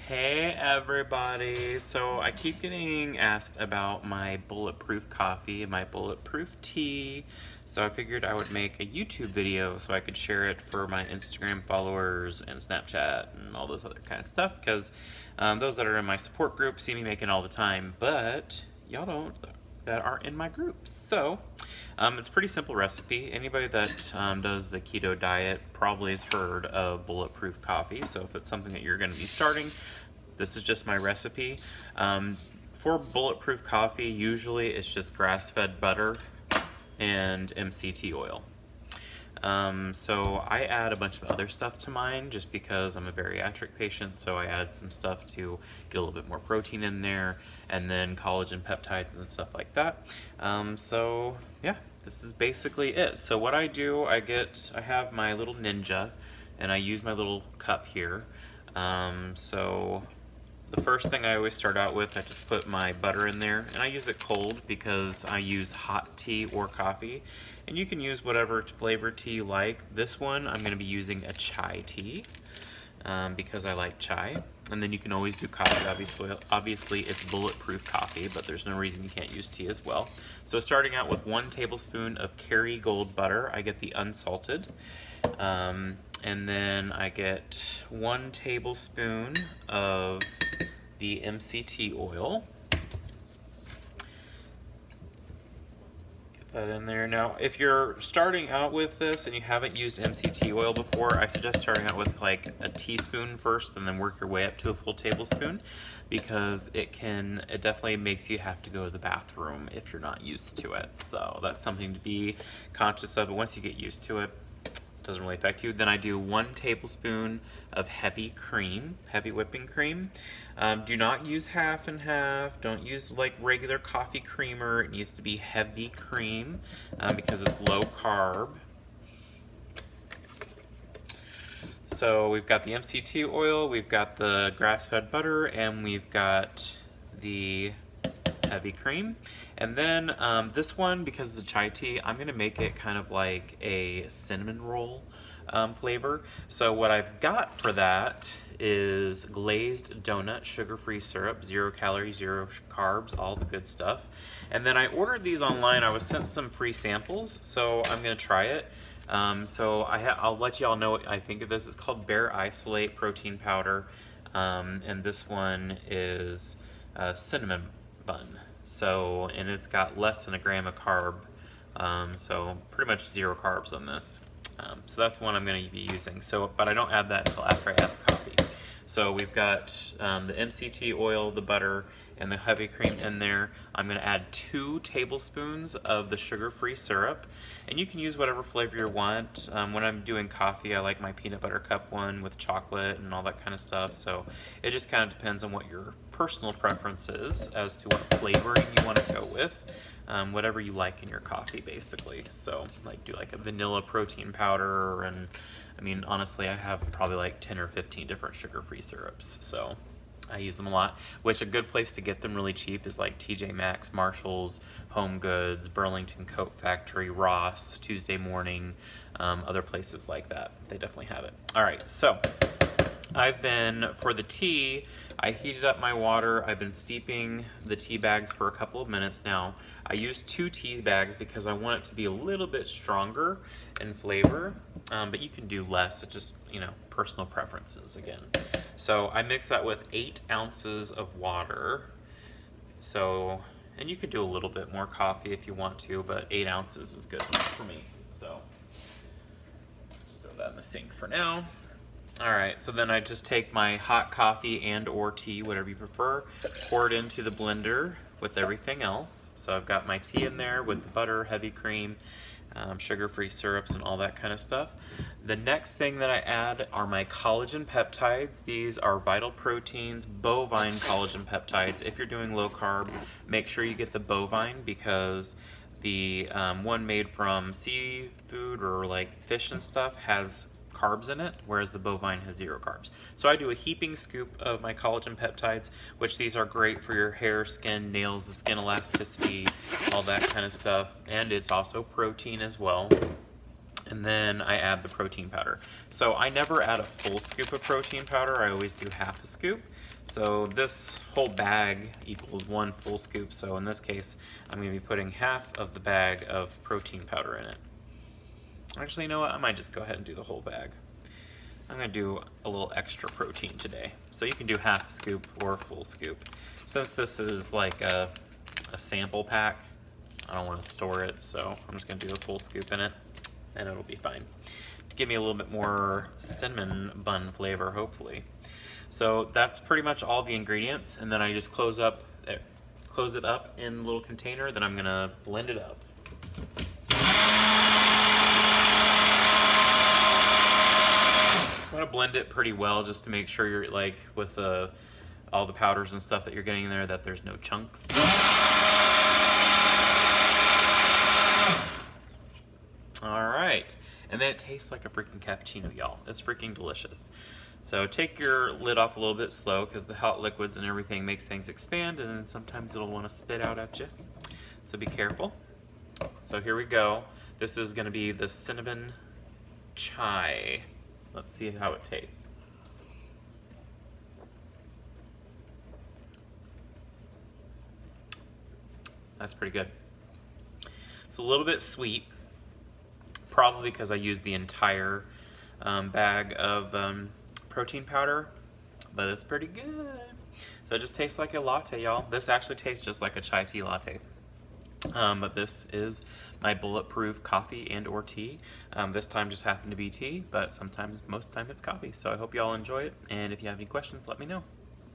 Hey everybody! So I keep getting asked about my Bulletproof coffee and my Bulletproof tea. So I figured I would make a YouTube video so I could share it for my Instagram followers and Snapchat and all those other kind of stuff because those that are in my support group see me making all the time, but y'all don't that aren't in my groups. So it's a pretty simple recipe. Anybody that does the keto diet probably has heard of Bulletproof coffee. So if it's something that you're going to be starting, this is just my recipe. For Bulletproof coffee, usually it's just grass-fed butter and MCT oil. So I add a bunch of other stuff to mine just because I'm a bariatric patient, so I add some stuff to get a little bit more protein in there, and then collagen peptides and stuff like that. So yeah, this is basically it. So what I do, I have my little Ninja, and I use my little cup here. So the first thing I always start out with, I just put my butter in there, and I use it cold because I use hot tea or coffee, and you can use whatever flavor tea you like. This one, I'm going to be using a chai tea because I like chai, and then you can always do coffee. Obviously, it's Bulletproof coffee, but there's no reason you can't use tea as well. So starting out with 1 tablespoon of Kerrygold butter, I get the unsalted. And then I get 1 tablespoon of the MCT oil. Get that in there. Now, if you're starting out with this and you haven't used MCT oil before, I suggest starting out with like a teaspoon first and then work your way up to a full tablespoon, because it definitely makes you have to go to the bathroom if you're not used to it. So that's something to be conscious of. But once you get used to it, doesn't really affect you. Then I do 1 tablespoon of heavy whipping cream. Do not use half and half. Don't use like regular coffee creamer. It needs to be heavy cream because it's low carb. So we've got the MCT oil, we've got the grass-fed butter, and we've got the heavy cream. And then this one, because of the chai tea, I'm gonna make it kind of like a cinnamon roll flavor. So what I've got for that is glazed donut, sugar-free syrup, 0 calories, 0 carbs, all the good stuff. And then I ordered these online. I was sent some free samples, so I'm gonna try it. I'll let y'all know what I think of this. It's called Bare Isolate Protein Powder, and this one is cinnamon bun. So, and it's got less than 1 gram of carb, so pretty much 0 carbs on this. So that's one I'm going to be using. So, but I don't add that until after I add the coffee. So we've got the MCT oil, the butter, and the heavy cream in there. I'm going to add 2 tablespoons of the sugar-free syrup, and you can use whatever flavor you want. When I'm doing coffee, I like my peanut butter cup one with chocolate and all that kind of stuff. So it just kind of depends on what your personal preference is as to what flavoring you want to go with. Whatever you like in your coffee, basically. So like do like a vanilla protein powder, and I mean honestly I have probably like 10 or 15 different sugar-free syrups, so I use them a lot. Which a good place to get them really cheap is like TJ Maxx, Marshalls, Home Goods, Burlington Coat Factory, Ross, Tuesday Morning, other places like that. They definitely have it. All right, so for the tea, I heated up my water. I've been steeping the tea bags for a couple of minutes now. I used 2 tea bags because I want it to be a little bit stronger in flavor, but you can do less. It's just, personal preferences again. So I mix that with 8 ounces of water. So, and you could do a little bit more coffee if you want to, but 8 ounces is good enough for me. So just throw that in the sink for now. All right, so then I just take my hot coffee and or tea, whatever you prefer, pour it into the blender with everything else. So I've got my tea in there with the butter, heavy cream, sugar-free syrups, and all that kind of stuff. The next thing that I add are my collagen peptides. These are Vital Proteins, bovine collagen peptides. If you're doing low carb, make sure you get the bovine, because the one made from seafood or like fish and stuff has carbs in it, whereas the bovine has 0 carbs. So I do a heaping scoop of my collagen peptides, which these are great for your hair, skin, nails, the skin elasticity, all that kind of stuff. And it's also protein as well. And then I add the protein powder. So I never add a full scoop of protein powder, I always do half a scoop. So this whole bag equals 1 full scoop, so in this case, I'm gonna be putting half of the bag of protein powder in it. Actually, you know what, I might just go ahead and do the whole bag. I'm gonna do a little extra protein today. So you can do half a scoop or a full scoop. Since this is like a sample pack, I don't wanna store it, so I'm just gonna do a full scoop in it, and it'll be fine. To give me a little bit more cinnamon bun flavor, hopefully. So that's pretty much all the ingredients, and then I just close it up in a little container, then I'm gonna blend it up. I'm gonna blend it pretty well just to make sure you're like with all the powders and stuff that you're getting in there that there's no chunks. All right, and then it tastes like a freaking cappuccino, y'all. It's freaking delicious. So take your lid off a little bit slow because the hot liquids and everything makes things expand, and then sometimes it'll want to spit out at you. So be careful. So here we go. This is gonna be the cinnamon chai. Let's see how it tastes. That's pretty good. It's a little bit sweet, probably because I used the entire bag of protein powder, but it's pretty good. So it just tastes like a latte, y'all. This actually tastes just like a chai tea latte. But this is my Bulletproof coffee and or tea. This time just happened to be tea, but sometimes, most of the time it's coffee. So I hope you all enjoy it, and if you have any questions, let me know.